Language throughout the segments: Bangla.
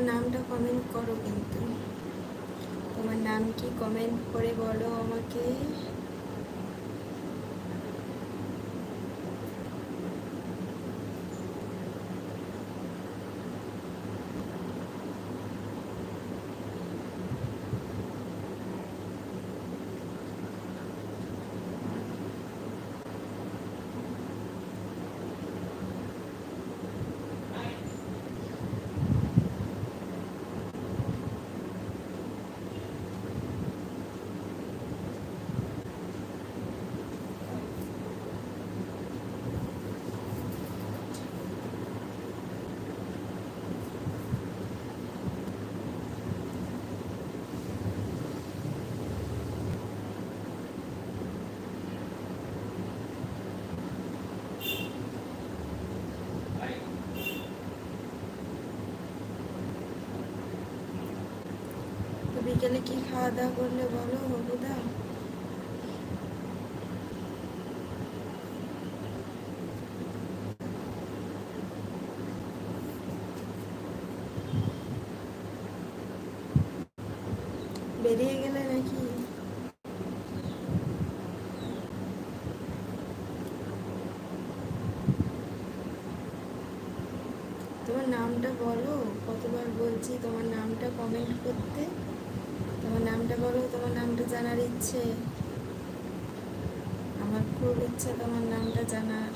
তোমার নামটা কমেন্ট করো, কিন্তু তোমার নাম কি কমেন্ট করে বলো আমাকে। তো বিকেলে কি খাওয়া দাওয়া করলে বলো হবুদা। বেরিয়ে গেলে নাকি? তোমার নামটা বলো, কতবার বলছি তোমার নামটা কমেন্ট করতে। তোমার নামটা বলো, তোমার নামটা জানার ইচ্ছে, আমার খুব ইচ্ছা তোমার নামটা জানার।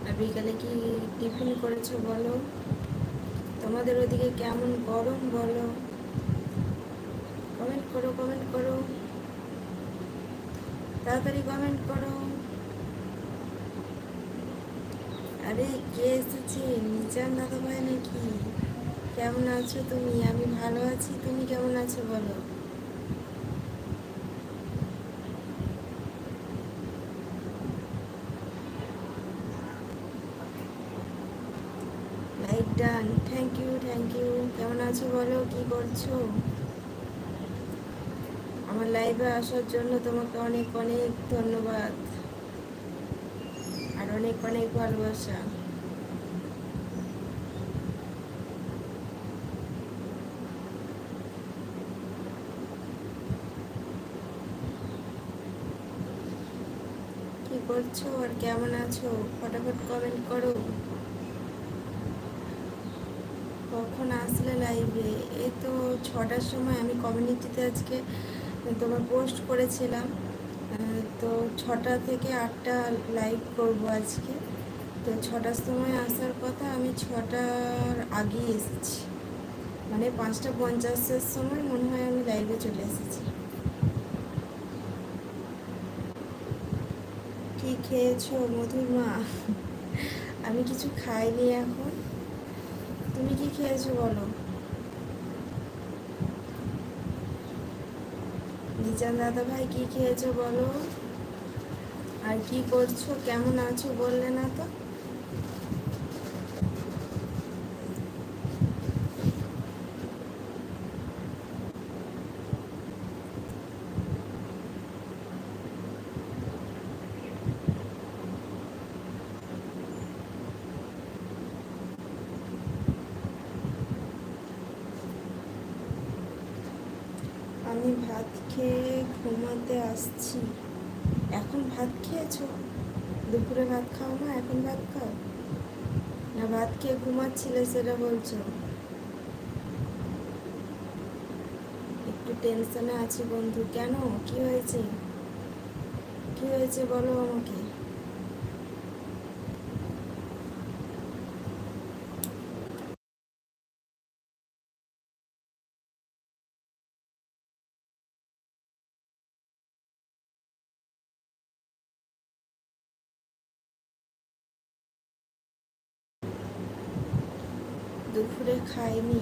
আর বিকালে কি টিফিন করেছো বলো। তোমাদের ওদিকে কেমন গরম বলো। কমেন্ট করো, কমেন্ট করো, তাড়াতাড়ি কমেন্ট করো। আরে কে এসেছে? নিচান দাদা ভাই নাকি? কেমন আছো তুমি? আমি ভালো আছি, তুমি কেমন আছো বলো। Like done, thank you, thank you. কেমন আছো বলো, কি করছো? আমার লাইভে আসার জন্য তোমাকে অনেক অনেক ধন্যবাদ আর অনেক অনেক ভালোবাসা। কি করছো আর কেমন আছো? ফটাফট কমেন্ট করো। কখন আসলে লাইভে? এই তো 6টার সময়। আমি কমিউনিটিতে আজকে তোমার পোস্ট করেছিলাম, তো 6টা থেকে 8টা লাইভ করবো আজকে। তো 6টার সময় আসার কথা, আমি 6টার আগেই এসেছি, মানে 5টা 50-এর সময় মনে হয় আমি লাইভে চলে এসেছি। কি খেয়েছো মধুর মা? আমি কিছু খাইনি এখন। তুমি কি খেয়েছো বলো। নিজান দাদা ভাই কি খেয়েছো বলো। আর কি করছো, কেমন আছো বললে না তো। আমি ভাত খেয়ে ঘুমাতে আসছি। এখন ভাত খেয়েছো? দুপুরে ভাত খাও না, এখন ভাত খাও? না ভাত খেয়ে ঘুমাচ্ছিলে সেটা বলছো? একটু টেনশনে আছি বন্ধু। কেন, কি হয়েছে? কি হয়েছে বলো আমাকে। দুপুরে খাইনি।